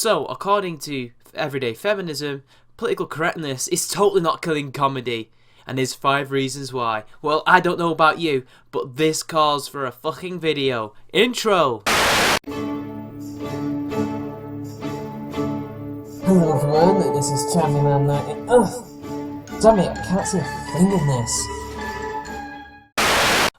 So, according to everyday feminism, political correctness is totally not killing comedy. And there's 5 reasons why. Well, I don't know about you, but this calls for a fucking video. Intro! Hello everyone, this is ChampionMan90. Ugh! Damn it, I can't see a thing in this.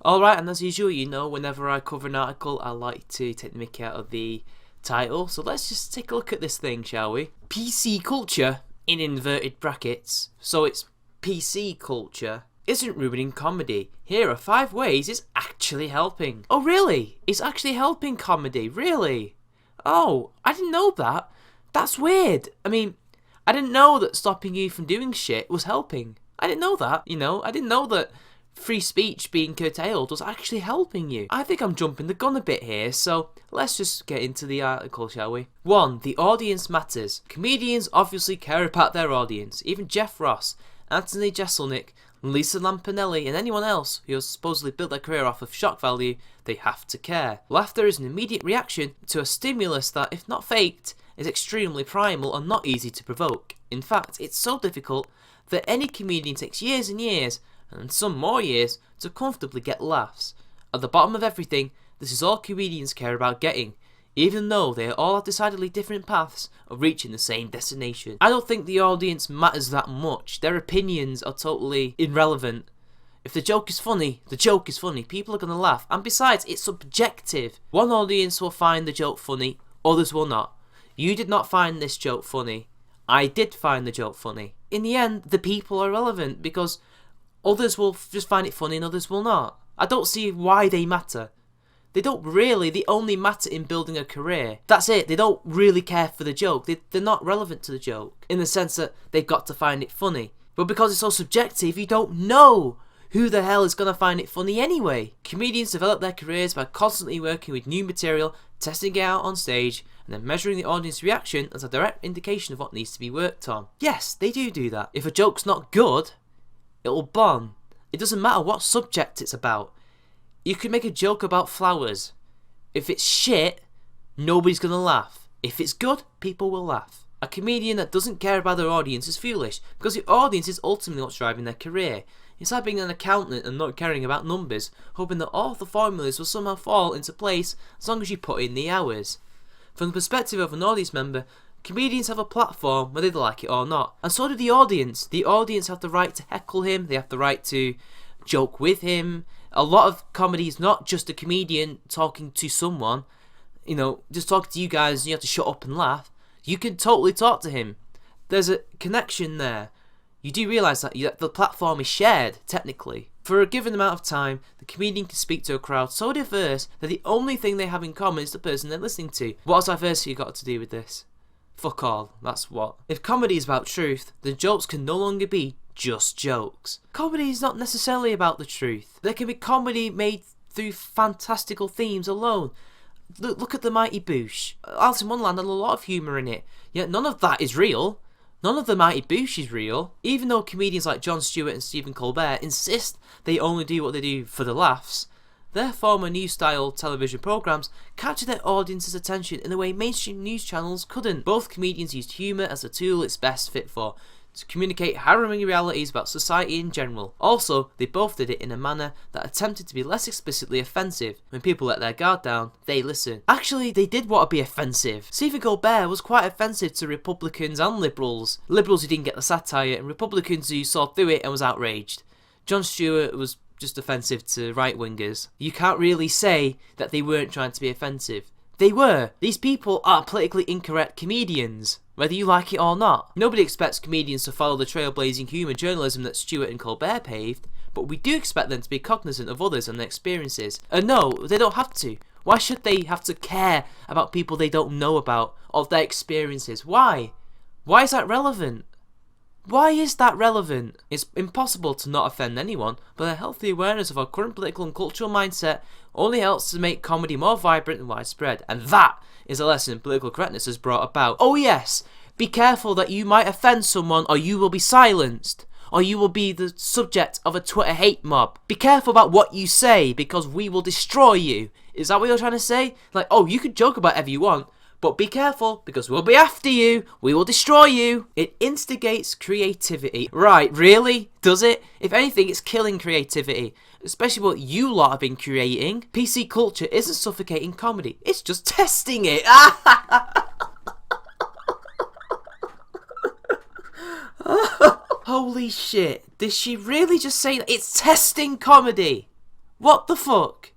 Alright, and as usual, you know, whenever I cover an article, I like to take the mickey out of the title. So let's just take a look at this thing, shall we? PC culture, in inverted brackets, so it's PC culture, isn't ruining comedy. Here are 5 ways it's actually helping. Oh really? It's actually helping comedy, really? Oh, I didn't know that. That's weird. I mean, I didn't know that stopping you from doing shit was helping. I didn't know that, you know? I didn't know that free speech being curtailed was actually helping you. I think I'm jumping the gun a bit here, so let's just get into the article, shall we? 1. The audience matters. Comedians obviously care about their audience. Even Jeff Ross, Anthony Jeselnik, Lisa Lampanelli, and anyone else who has supposedly built their career off of shock value, they have to care. Laughter is an immediate reaction to a stimulus that, if not faked, is extremely primal and not easy to provoke. In fact, it's so difficult that any comedian takes years and years, and some more years, to comfortably get laughs. At the bottom of everything, this is all comedians care about getting, even though they all have decidedly different paths of reaching the same destination. I don't think the audience matters that much. Their opinions are totally irrelevant. If the joke is funny, the joke is funny. People are going to laugh. And besides, it's subjective. One audience will find the joke funny, others will not. You did not find this joke funny. I did find the joke funny. In the end, the people are relevant because others will just find it funny and others will not. I don't see why they matter. They don't really, they only matter in building a career. That's it, they don't really care for the joke. They're not relevant to the joke, in the sense that they've got to find it funny. But because it's so subjective, you don't know who the hell is going to find it funny anyway. Comedians develop their careers by constantly working with new material, testing it out on stage, and then measuring the audience reaction as a direct indication of what needs to be worked on. Yes, they do that. If a joke's not good, it'll bomb. It doesn't matter what subject it's about. You could make a joke about flowers. If it's shit, nobody's gonna laugh. If it's good, people will laugh. A comedian that doesn't care about their audience is foolish, because the audience is ultimately what's driving their career. It's like being an accountant and not caring about numbers, hoping that all the formulas will somehow fall into place as long as you put in the hours. From the perspective of an audience member, comedians have a platform whether they like it or not, and so do the audience. The audience have the right to heckle him, they have the right to joke with him. A lot of comedy is not just a comedian talking to someone, you know, just talking to you guys and you have to shut up and laugh. You can totally talk to him. There's a connection there. You do realise that the platform is shared, technically. For a given amount of time, the comedian can speak to a crowd so diverse that the only thing they have in common is the person they're listening to. What has diversity got to do with this? Fuck all, that's what. If comedy is about truth, then jokes can no longer be just jokes. Comedy is not necessarily about the truth. There can be comedy made through fantastical themes alone. Look at The Mighty Boosh. Alice in Wonderland had a lot of humour in it, yet none of that is real. None of The Mighty Boosh is real. Even though comedians like Jon Stewart and Stephen Colbert insist they only do what they do for the laughs, their former new-style television programmes capture their audience's attention in a way mainstream news channels couldn't. Both comedians used humour as a tool it's best fit for, to communicate harrowing realities about society in general. Also, they both did it in a manner that attempted to be less explicitly offensive. When people let their guard down, they listen. Actually, they did want to be offensive. Stephen Colbert was quite offensive to Republicans and Liberals. Liberals who didn't get the satire, and Republicans who saw through it and was outraged. Jon Stewart was just offensive to right-wingers. You can't really say that they weren't trying to be offensive. They were. These people are politically incorrect comedians, whether you like it or not. Nobody expects comedians to follow the trailblazing human journalism that Stewart and Colbert paved, but we do expect them to be cognizant of others and their experiences. And no, they don't have to. Why should they have to care about people they don't know about, or their experiences? Why? Why is that relevant? Why is that relevant? It's impossible to not offend anyone, but a healthy awareness of our current political and cultural mindset only helps to make comedy more vibrant and widespread, and that is a lesson political correctness has brought about. Oh yes, be careful that you might offend someone or you will be silenced, or you will be the subject of a Twitter hate mob. Be careful about what you say, because we will destroy you. Is that what you're trying to say? Like, oh, you can joke about whatever you want, But be careful, because we'll be after you. We will destroy you. It instigates creativity. Right, really? Does it? If anything, it's killing creativity. Especially what you lot have been creating. PC culture isn't suffocating comedy. It's just testing it. Holy shit. Did she really just say that? It's testing comedy. What the fuck?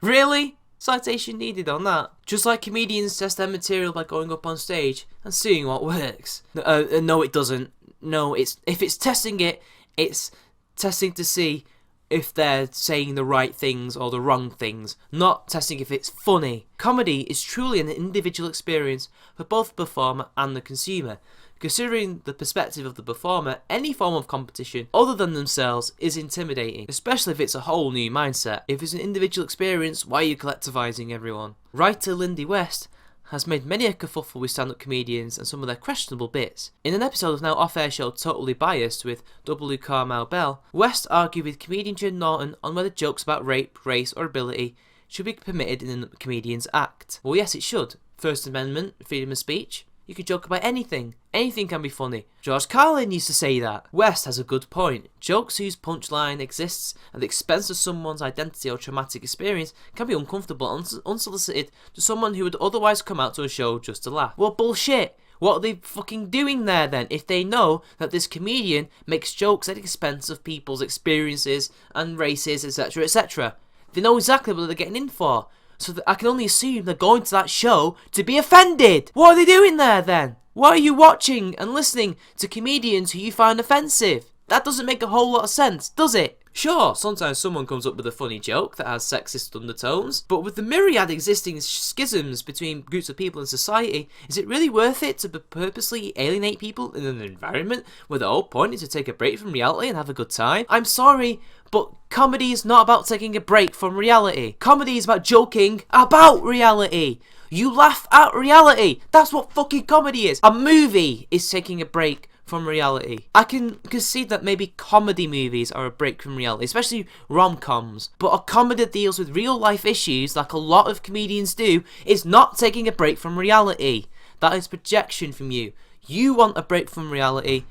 Really? Citation needed on that. Just like comedians test their material by going up on stage and seeing what works. No, it doesn't. No, if it's testing it, it's testing to see if they're saying the right things or the wrong things, not testing if it's funny. Comedy is truly an individual experience for both the performer and the consumer. Considering the perspective of the performer, any form of competition other than themselves is intimidating, especially if it's a whole new mindset. If it's an individual experience, why are you collectivising everyone? Writer Lindy West has made many a kerfuffle with stand-up comedians and some of their questionable bits. In an episode of now off-air show Totally Biased with W. Carmel Bell, West argued with comedian Jim Norton on whether jokes about rape, race or ability should be permitted in a comedian's act. Well, yes, it should. First Amendment, freedom of speech. You can joke about anything. Anything can be funny. George Carlin used to say that. West has a good point. Jokes whose punchline exists at the expense of someone's identity or traumatic experience can be uncomfortable and unsolicited to someone who would otherwise come out to a show just to laugh. Well, bullshit. What are they fucking doing there then if they know that this comedian makes jokes at the expense of people's experiences and races, etc., etc.? They know exactly what they're getting in for. So I can only assume they're going to that show to be offended. What are they doing there then? Why are you watching and listening to comedians who you find offensive? That doesn't make a whole lot of sense, does it? Sure, sometimes someone comes up with a funny joke that has sexist undertones, but with the myriad existing schisms between groups of people in society, is it really worth it to purposely alienate people in an environment where the whole point is to take a break from reality and have a good time? I'm sorry, but comedy is not about taking a break from reality. Comedy is about joking about reality. You laugh at reality. That's what fucking comedy is. A movie is taking a break from reality. I can concede that maybe comedy movies are a break from reality, especially rom-coms, but a comedy that deals with real life issues like a lot of comedians do is not taking a break from reality. That is projection from you. You want a break from reality,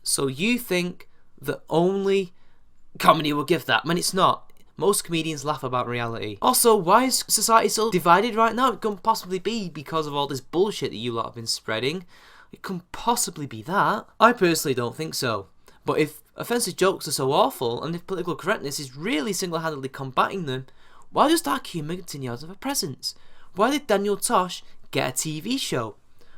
so you think that only comedy will give that, when it's not. Most comedians laugh about reality. Also, why is society so divided right now? It couldn't possibly be because of all this bullshit that you lot have been spreading. It couldn't possibly be that. I personally don't think so. But if offensive jokes are so awful, and if political correctness is really single-handedly combating them, why does Dark Humour continue out of a presence? Why did Daniel Tosh get a TV show?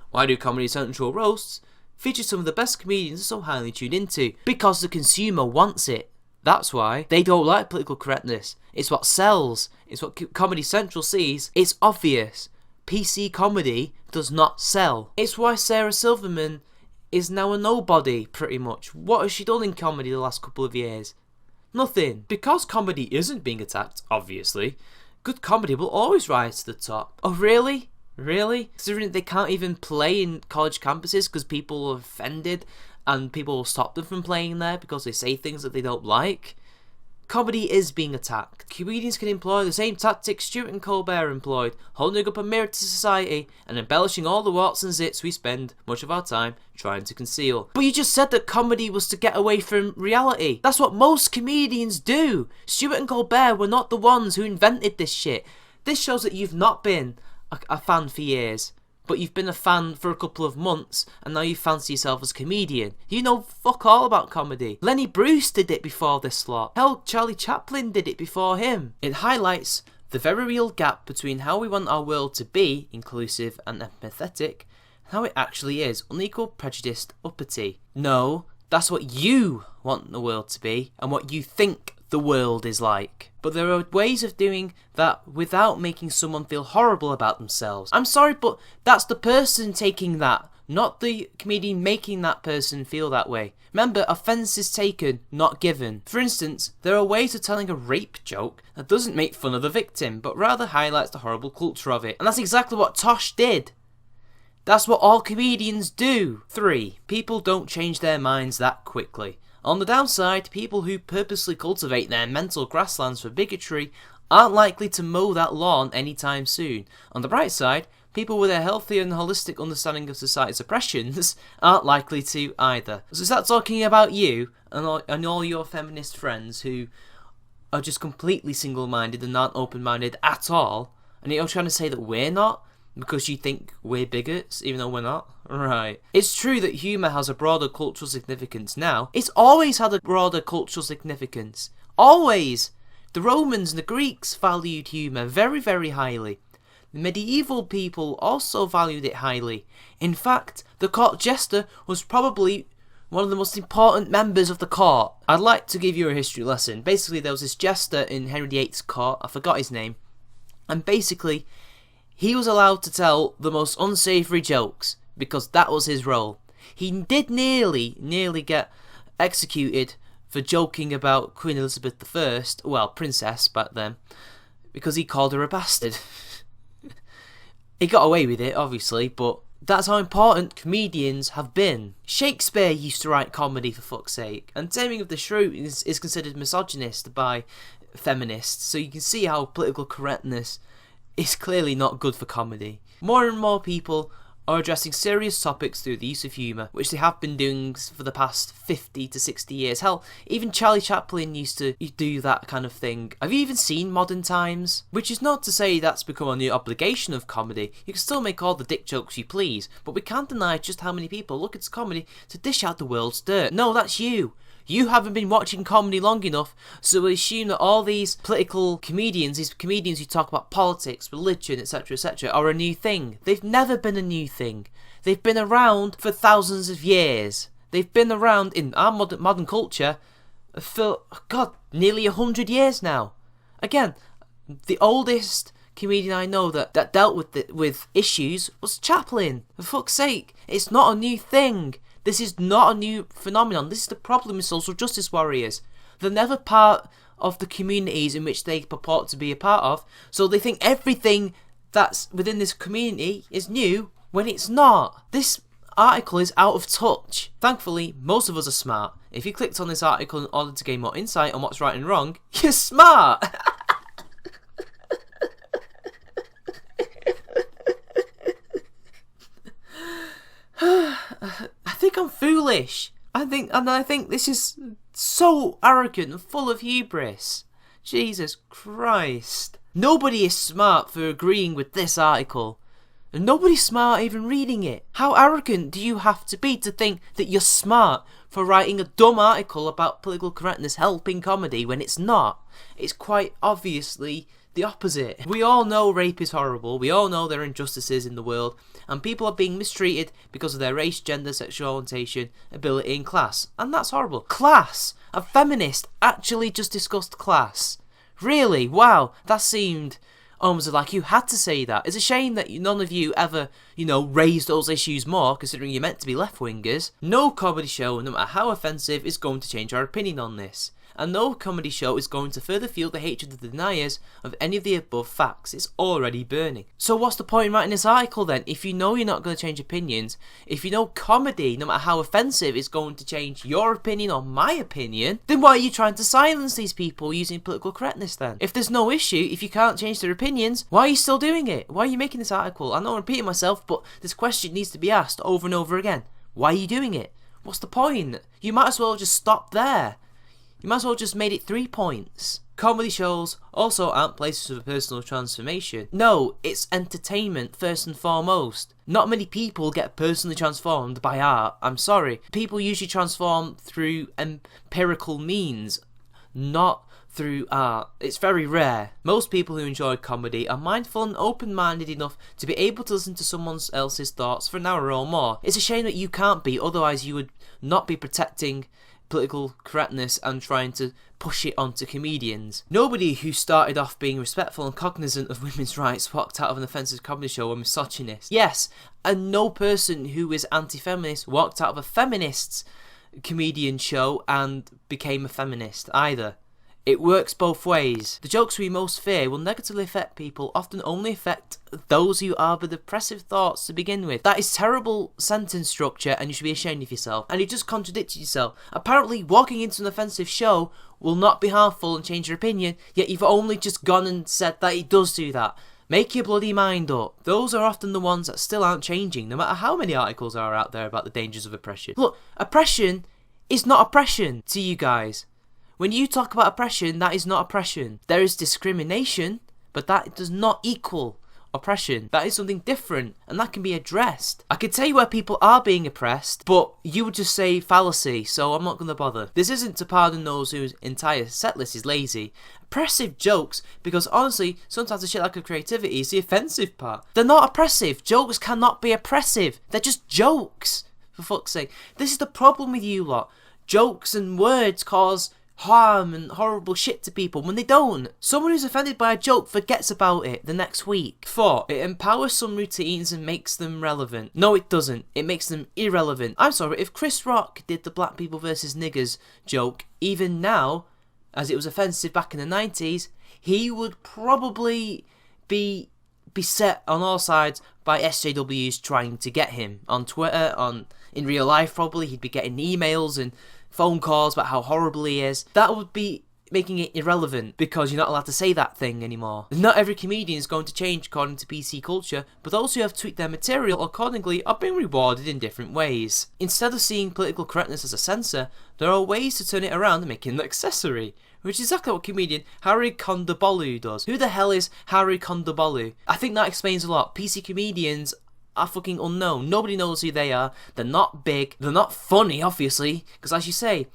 Why do Comedy Central roasts feature some of the best comedians so highly tuned into? Because the consumer wants it. That's why. They don't like political correctness. It's what sells. It's what Comedy Central sees. It's obvious. PC comedy does not sell. It's why Sarah Silverman is now a nobody, pretty much. What has she done in comedy the last couple of years? Nothing. Because comedy isn't being attacked, obviously, good comedy will always rise to the top. Oh, really? Really? Considering they can't even play in college campuses because people are offended and people will stop them from playing there because they say things that they don't like. Comedy is being attacked. Comedians can employ the same tactics Stewart and Colbert employed, holding up a mirror to society and embellishing all the warts and zits we spend much of our time trying to conceal. But you just said that comedy was to get away from reality. That's what most comedians do. Stewart and Colbert were not the ones who invented this shit. This shows that you've not been a fan for years, but you've been a fan for a couple of months, and now you fancy yourself as a comedian. You know fuck all about comedy. Lenny Bruce did it before this lot. Hell, Charlie Chaplin did it before him. It highlights the very real gap between how we want our world to be, inclusive and empathetic, and how it actually is, unequal, prejudiced, uppity. No, that's what you want the world to be, and what you think the world is like. But there are ways of doing that without making someone feel horrible about themselves. I'm sorry, but that's the person taking that, not the comedian making that person feel that way. Remember, offence is taken, not given. For instance, there are ways of telling a rape joke that doesn't make fun of the victim, but rather highlights the horrible culture of it. And that's exactly what Tosh did. That's what all comedians do. 3. People don't change their minds that quickly. On the downside, people who purposely cultivate their mental grasslands for bigotry aren't likely to mow that lawn anytime soon. On the bright side, people with a healthy and holistic understanding of society's oppressions aren't likely to either. So is that talking about you and all your feminist friends who are just completely single-minded and aren't open-minded at all, and you're trying to say that we're not because you think we're bigots even though we're not? Right. It's true that humour has a broader cultural significance now. It's always had a broader cultural significance. Always! The Romans and the Greeks valued humour very, very highly. The medieval people also valued it highly. In fact, the court jester was probably one of the most important members of the court. I'd like to give you a history lesson. Basically, there was this jester in Henry VIII's court, I forgot his name, and basically, he was allowed to tell the most unsavoury jokes, because that was his role. He did nearly get executed for joking about Queen Elizabeth I, well, princess back then, because he called her a bastard. He got away with it, obviously, but that's how important comedians have been. Shakespeare used to write comedy, for fuck's sake, and Taming of the Shrew is considered misogynist by feminists, so you can see how political correctness is clearly not good for comedy. More and more people are addressing serious topics through the use of humour, which they have been doing for the past 50 to 60 years. Hell, even Charlie Chaplin used to do that kind of thing. Have you even seen Modern Times? Which is not to say that's become a new obligation of comedy. You can still make all the dick jokes you please, but we can't deny just how many people look at comedy to dish out the world's dirt. No, that's you. You haven't been watching comedy long enough, so we assume that all these political comedians, these comedians who talk about politics, religion, etc., etc., are a new thing. They've never been a new thing. They've been around for thousands of years. They've been around in our modern culture for, God, nearly 100 years now. Again, the oldest comedian I know that dealt with issues was Chaplin. For fuck's sake, it's not a new thing. This is not a new phenomenon. This is the problem with social justice warriors. They're never part of the communities in which they purport to be a part of, so they think everything that's within this community is new when it's not. This article is out of touch. Thankfully, most of us are smart. If you clicked on this article in order to gain more insight on what's right and wrong, you're smart! I think I'm foolish. I think this is so arrogant and full of hubris. Jesus Christ. Nobody is smart for agreeing with this article. And nobody's smart even reading it. How arrogant do you have to be to think that you're smart for writing a dumb article about political correctness helping comedy when it's not? It's quite obviously the opposite. We all know rape is horrible. We all know there are injustices in the world. And people are being mistreated because of their race, gender, sexual orientation, ability and class. And that's horrible. Class! A feminist actually just discussed class. Really? Wow. That seemed almost like you had to say that. It's a shame that none of you ever, raised those issues more, considering you're meant to be left-wingers. No comedy show, no matter how offensive, is going to change our opinion on this. And no comedy show is going to further fuel the hatred of the deniers of any of the above facts. It's already burning. So what's the point in writing this article then? If you know you're not going to change opinions, if you know comedy, no matter how offensive, is going to change your opinion or my opinion, then why are you trying to silence these people using political correctness then? If there's no issue, if you can't change their opinions, why are you still doing it? Why are you making this article? I know I'm repeating myself, but this question needs to be asked over and over again. Why are you doing it? What's the point? You might as well just stop there. You might as well just made it 3 points. Comedy shows also aren't places of personal transformation. No, it's entertainment first and foremost. Not many people get personally transformed by art. I'm sorry. People usually transform through empirical means, not through art. It's very rare. Most people who enjoy comedy are mindful and open-minded enough to be able to listen to someone else's thoughts for an hour or more. It's a shame that you can't be, otherwise you would not be protecting political correctness and trying to push it onto comedians. Nobody who started off being respectful and cognizant of women's rights walked out of an offensive comedy show a misogynist. Yes, and no person who is anti-feminist walked out of a feminist comedian show and became a feminist either. It works both ways. The jokes we most fear will negatively affect people, often only affect those who harbour depressive thoughts to begin with. That is terrible sentence structure and you should be ashamed of yourself. And you just contradicted yourself. Apparently walking into an offensive show will not be harmful and change your opinion, yet you've only just gone and said that it does do that. Make your bloody mind up. Those are often the ones that still aren't changing, no matter how many articles are out there about the dangers of oppression. Look, oppression is not oppression to you guys. When you talk about oppression, that is not oppression. There is discrimination, but that does not equal oppression. That is something different, and that can be addressed. I can tell you where people are being oppressed, but you would just say fallacy, so I'm not going to bother. This isn't to pardon those whose entire set list is lazy. Oppressive jokes, because honestly, sometimes the shit lack of creativity is the offensive part. They're not oppressive. Jokes cannot be oppressive. They're just jokes, for fuck's sake. This is the problem with you lot. Jokes and words cause harm and horrible shit to people when they don't. Someone who's offended by a joke forgets about it the next week. 4. It empowers some routines and makes them relevant. No, it doesn't. It makes them irrelevant. I'm sorry, if Chris Rock did the black people versus niggers joke, even now, as it was offensive back in the 90s, he would probably be beset on all sides by SJWs trying to get him on Twitter, in real life probably. He'd be getting emails and phone calls about how horrible he is. That would be making it irrelevant because you're not allowed to say that thing anymore. Not every comedian is going to change according to PC culture, but those who have tweaked their material accordingly are being rewarded in different ways. Instead of seeing political correctness as a censor, there are ways to turn it around and make it an accessory, which is exactly what comedian Harry Kondabolu does. Who the hell is Harry Kondabolu? I think that explains a lot. PC comedians are fucking unknown. Nobody knows who they are. They're not big. They're not funny, obviously, because as you say,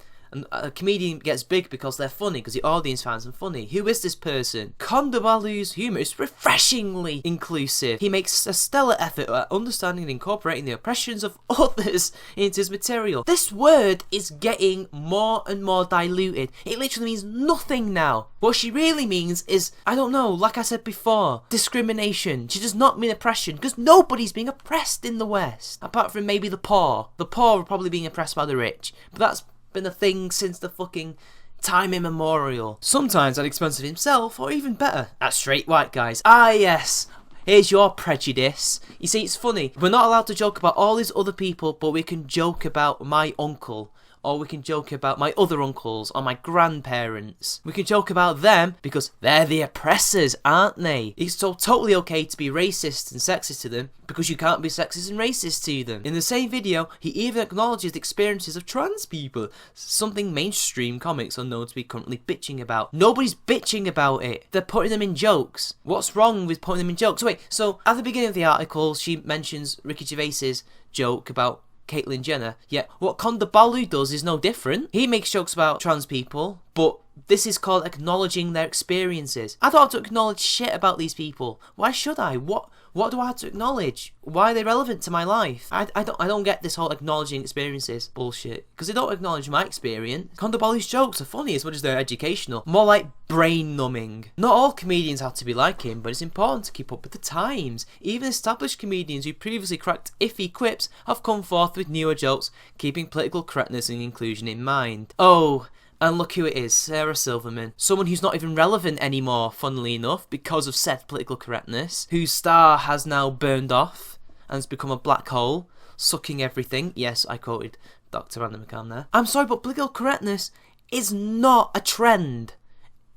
a comedian gets big because they're funny, because the audience finds them funny. Who is this person? Kondabalu's humour is refreshingly inclusive. He makes a stellar effort at understanding and incorporating the oppressions of others into his material. This word is getting more and more diluted. It literally means nothing now. What she really means is, I don't know, like I said before, discrimination. She does not mean oppression, because nobody's being oppressed in the West, apart from maybe the poor. The poor are probably being oppressed by the rich, but that's been a thing since the fucking time immemorial. Sometimes at the expense of himself, or even better, at straight white guys. Ah yes, here's your prejudice. You see, it's funny. We're not allowed to joke about all these other people, but we can joke about my uncle, or we can joke about my other uncles, or my grandparents. We can joke about them because they're the oppressors, aren't they? It's so totally okay to be racist and sexist to them because you can't be sexist and racist to them. In the same video, he even acknowledges the experiences of trans people, something mainstream comics are known to be currently bitching about. Nobody's bitching about it. They're putting them in jokes. What's wrong with putting them in jokes? Wait, so at the beginning of the article, she mentions Ricky Gervais's joke about Caitlyn Jenner. Yet what Kondabalu does is no different. He makes jokes about trans people, but this is called acknowledging their experiences. I don't have to acknowledge shit about these people. Why should I? What do I have to acknowledge? Why are they relevant to my life? I don't get this whole acknowledging experiences bullshit, because they don't acknowledge my experience. Kondabalu's jokes are funny as much as they're educational. More like brain numbing. Not all comedians have to be like him, but it's important to keep up with the times. Even established comedians who previously cracked iffy quips have come forth with newer jokes, keeping political correctness and inclusion in mind. Oh, and look who it is, Sarah Silverman. Someone who's not even relevant anymore, funnily enough, because of said political correctness, whose star has now burned off and has become a black hole, sucking everything. Yes, I quoted Dr. Anna McCann there. I'm sorry, but political correctness is not a trend.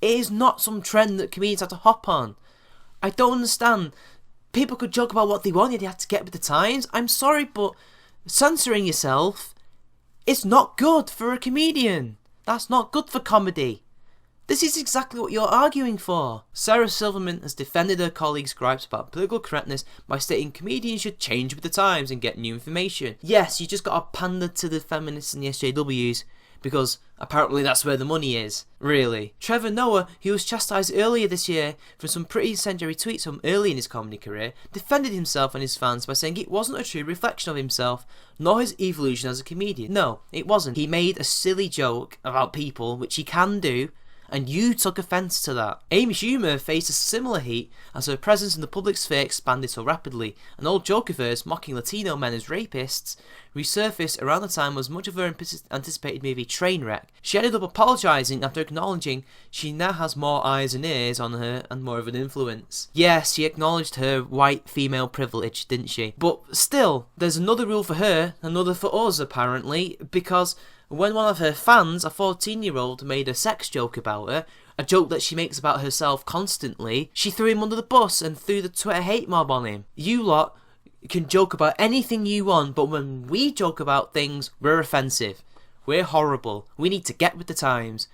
It is not some trend that comedians have to hop on. I don't understand. People could joke about what they wanted, they had to get with the times. I'm sorry, but censoring yourself is not good for a comedian. That's not good for comedy. This is exactly what you're arguing for. Sarah Silverman has defended her colleagues' gripes about political correctness by stating comedians should change with the times and get new information. Yes, you just got to pander to the feminists and the SJWs, because apparently that's where the money is, really. Trevor Noah, who was chastised earlier this year for some pretty incendiary tweets from early in his comedy career, defended himself and his fans by saying it wasn't a true reflection of himself, nor his evolution as a comedian. No, it wasn't. He made a silly joke about people, which he can do, and you took offence to that. Amy Schumer faced a similar heat as her presence in the public sphere expanded so rapidly. An old joke of hers, mocking Latino men as rapists, resurfaced around the time was much of her anticipated movie Trainwreck. She ended up apologising after acknowledging she now has more eyes and ears on her and more of an influence. Yes, she acknowledged her white female privilege, didn't she? But still, there's another rule for her, another for us apparently, because when one of her fans, a 14-year-old, made a sex joke about her, a joke that she makes about herself constantly, she threw him under the bus and threw the Twitter hate mob on him. You lot can joke about anything you want, but when we joke about things, we're offensive. We're horrible. We need to get with the times.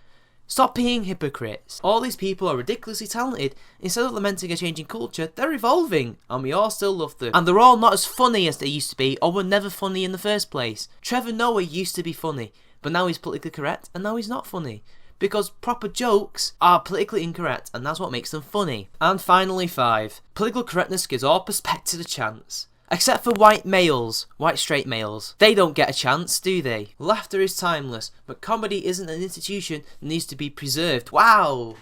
Stop being hypocrites. All these people are ridiculously talented. Instead of lamenting a changing culture, they're evolving, and we all still love them. And they're all not as funny as they used to be, or were never funny in the first place. Trevor Noah used to be funny, but now he's politically correct, and now he's not funny. Because proper jokes are politically incorrect, and that's what makes them funny. And finally 5. Political correctness gives all perspective a chance. Except for white males, white straight males. They don't get a chance, do they? Laughter is timeless, but comedy isn't an institution that needs to be preserved. Wow!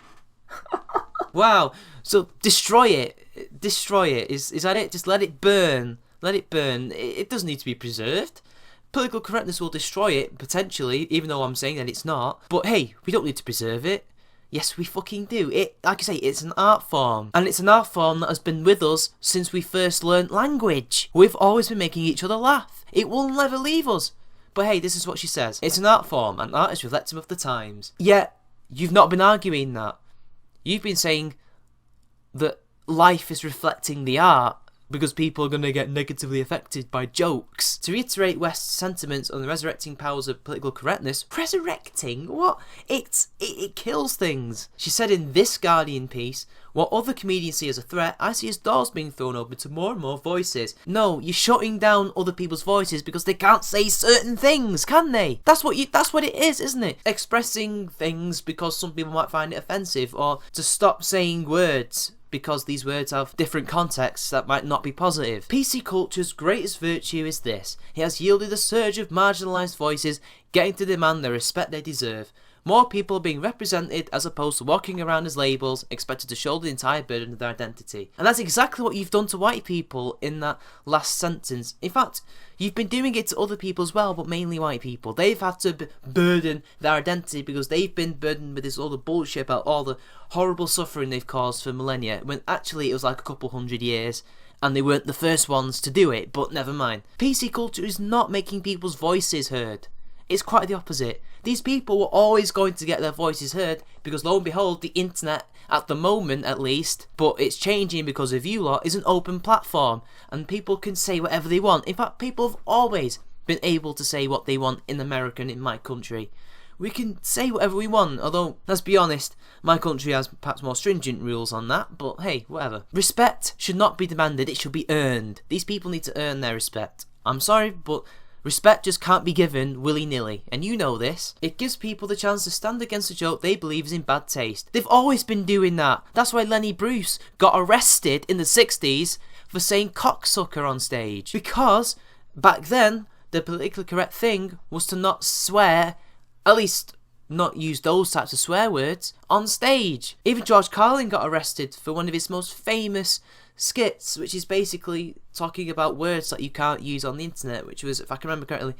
Wow. So destroy it. Destroy it. Is that it? Just let it burn. Let it burn. It doesn't need to be preserved. Political correctness will destroy it, potentially, even though I'm saying that it's not. But hey, we don't need to preserve it. Yes, we fucking do. It, like I say, it's an art form. And it's an art form that has been with us since we first learnt language. We've always been making each other laugh. It will never leave us. But hey, this is what she says. It's an art form, and art is reflective of the times. Yet, you've not been arguing that. You've been saying that life is reflecting the art, because people are going to get negatively affected by jokes. To reiterate West's sentiments on the resurrecting powers of political correctness, resurrecting? What? It kills things. She said in this Guardian piece, what other comedians see as a threat, I see as doors being thrown open to more and more voices. No, you're shutting down other people's voices because they can't say certain things, can they? That's what it is, isn't it? Expressing things because some people might find it offensive, or to stop saying words because these words have different contexts that might not be positive. PC culture's greatest virtue is this. It has yielded a surge of marginalised voices getting to demand the respect they deserve. More people are being represented as opposed to walking around as labels, expected to shoulder the entire burden of their identity. And that's exactly what you've done to white people in that last sentence. In fact, you've been doing it to other people as well, but mainly white people. They've had to burden their identity because they've been burdened with this other bullshit about all the horrible suffering they've caused for millennia, when actually it was like a couple 100 years. And they weren't the first ones to do it, but never mind. PC culture is not making people's voices heard. It's quite the opposite. These people were always going to get their voices heard because lo and behold, the internet, at the moment at least, but it's changing because of you lot, is an open platform and people can say whatever they want. In fact, people have always been able to say what they want in America and in my country. We can say whatever we want, although, let's be honest, my country has perhaps more stringent rules on that, but hey, whatever. Respect should not be demanded, it should be earned. These people need to earn their respect. I'm sorry, but respect just can't be given willy-nilly, and you know this. It gives people the chance to stand against a joke they believe is in bad taste. They've always been doing that. That's why Lenny Bruce got arrested in the 60s for saying cocksucker on stage. Because back then, the politically correct thing was to not swear, at least not use those types of swear words, on stage. Even George Carlin got arrested for one of his most famous skits, which is basically talking about words that you can't use on the internet, which was, if I can remember correctly,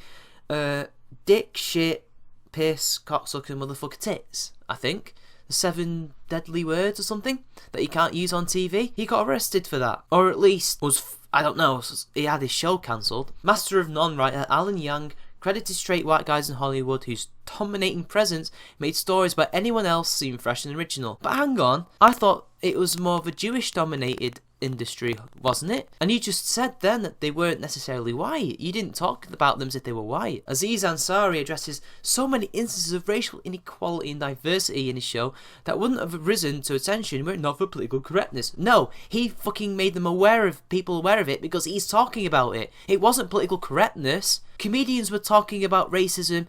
dick, shit, piss, cocksucker, motherfucker, tits, I think. The 7 deadly words or something that you can't use on TV. He got arrested for that. Or at least was, I don't know, he had his show cancelled. Master of None writer Alan Young credited straight white guys in Hollywood whose dominating presence made stories about anyone else seem fresh and original. But hang on, I thought it was more of a Jewish dominated industry, wasn't it? And you just said then that they weren't necessarily white. You didn't talk about them as if they were white. Aziz Ansari addresses so many instances of racial inequality and diversity in his show that wouldn't have risen to attention were it not for political correctness. No, he fucking made them people aware of it because he's talking about it. It wasn't political correctness. Comedians were talking about racism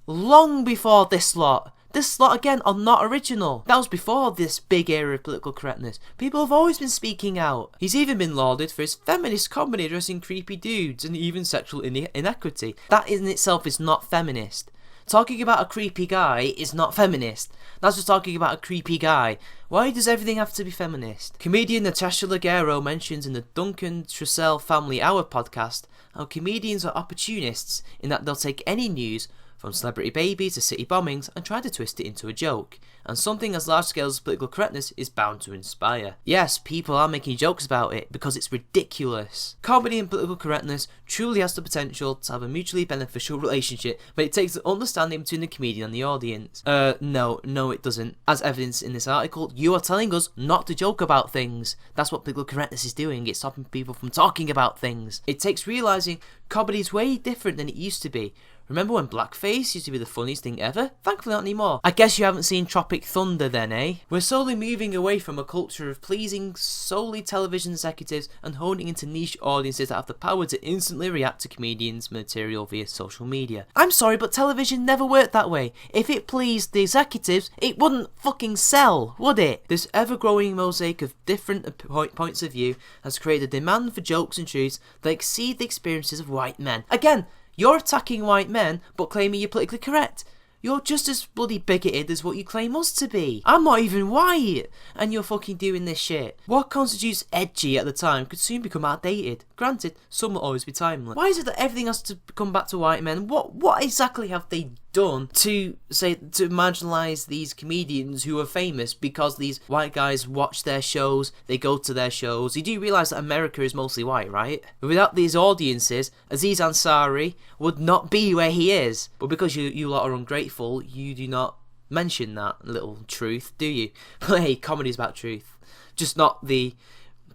long before this lot. This lot, again, are not original. That was before this big era of political correctness. People have always been speaking out. He's even been lauded for his feminist comedy addressing creepy dudes and even sexual inequity. That in itself is not feminist. Talking about a creepy guy is not feminist. That's just talking about a creepy guy. Why does everything have to be feminist? Comedian Natasha Leggero mentions in the Duncan Trussell Family Hour podcast how comedians are opportunists in that they'll take any news, from celebrity babies to city bombings, and try to twist it into a joke. And something as large scale as political correctness is bound to inspire. Yes, people are making jokes about it because it's ridiculous. Comedy and political correctness truly has the potential to have a mutually beneficial relationship, but it takes an understanding between the comedian and the audience. No, it doesn't. As evidenced in this article, you are telling us not to joke about things. That's what political correctness is doing. It's stopping people from talking about things. It takes realising comedy is way different than it used to be. Remember when blackface used to be the funniest thing ever? Thankfully not anymore. I guess you haven't seen Tropic Thunder then, eh? We're slowly moving away from a culture of pleasing solely television executives and honing into niche audiences that have the power to instantly react to comedians' material via social media. I'm sorry, but television never worked that way. If it pleased the executives, it wouldn't fucking sell, would it? This ever-growing mosaic of different points of view has created a demand for jokes and truths that exceed the experiences of white men. Again, you're attacking white men, but claiming you're politically correct. You're just as bloody bigoted as what you claim us to be. I'm not even white, and you're fucking doing this shit. What constitutes edgy at the time could soon become outdated. Granted, some will always be timeless. Why is it that everything has to come back to white men? What exactly have they done to marginalise these comedians who are famous because these white guys watch their shows, they go to their shows? You do realise that America is mostly white, right? But without these audiences, Aziz Ansari would not be where he is. But because you lot are ungrateful, you do not mention that little truth, do you? But hey, comedy's about truth. Just not the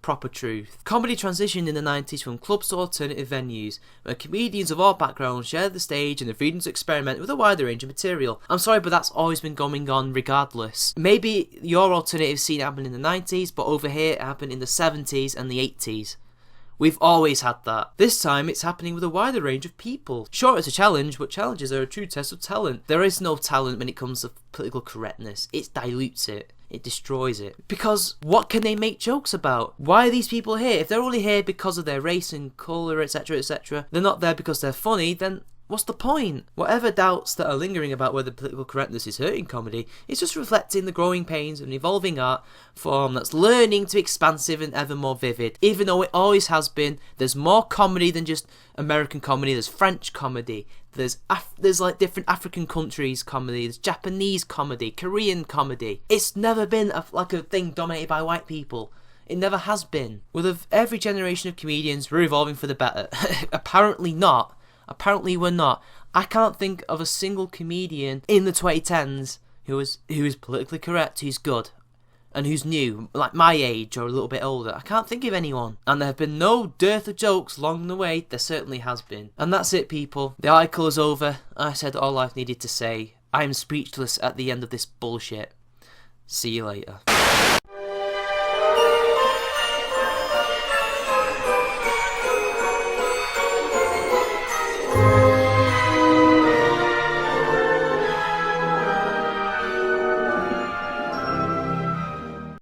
proper truth. Comedy transitioned in the 90s from clubs to alternative venues, where comedians of all backgrounds shared the stage and the freedom to experiment with a wider range of material. I'm sorry, but that's always been going on regardless. Maybe your alternative scene happened in the 90s, but over here it happened in the 70s and the 80s. We've always had that. This time it's happening with a wider range of people. Sure, it's a challenge, but challenges are a true test of talent. There is no talent when it comes to political correctness. It dilutes it. It destroys it. Because what can they make jokes about? Why are these people here? If they're only here because of their race and colour, etc., etc., they're not there because they're funny, then what's the point? Whatever doubts that are lingering about whether political correctness is hurting comedy, it's just reflecting the growing pains of an evolving art form that's learning to be expansive and ever more vivid. Even though it always has been, there's more comedy than just American comedy. There's French comedy, there's like different African countries comedy, there's Japanese comedy, Korean comedy. It's never been a thing dominated by white people. It never has been. With every generation of comedians, we're evolving for the better. Apparently not. Apparently we're not. I can't think of a single comedian in the 2010s who is politically correct, who's good, and who's new, like my age or a little bit older. I can't think of anyone. And there have been no dearth of jokes along the way. There certainly has been. And that's it, people. The article is over. I said all I've needed to say. I am speechless at the end of this bullshit. See you later.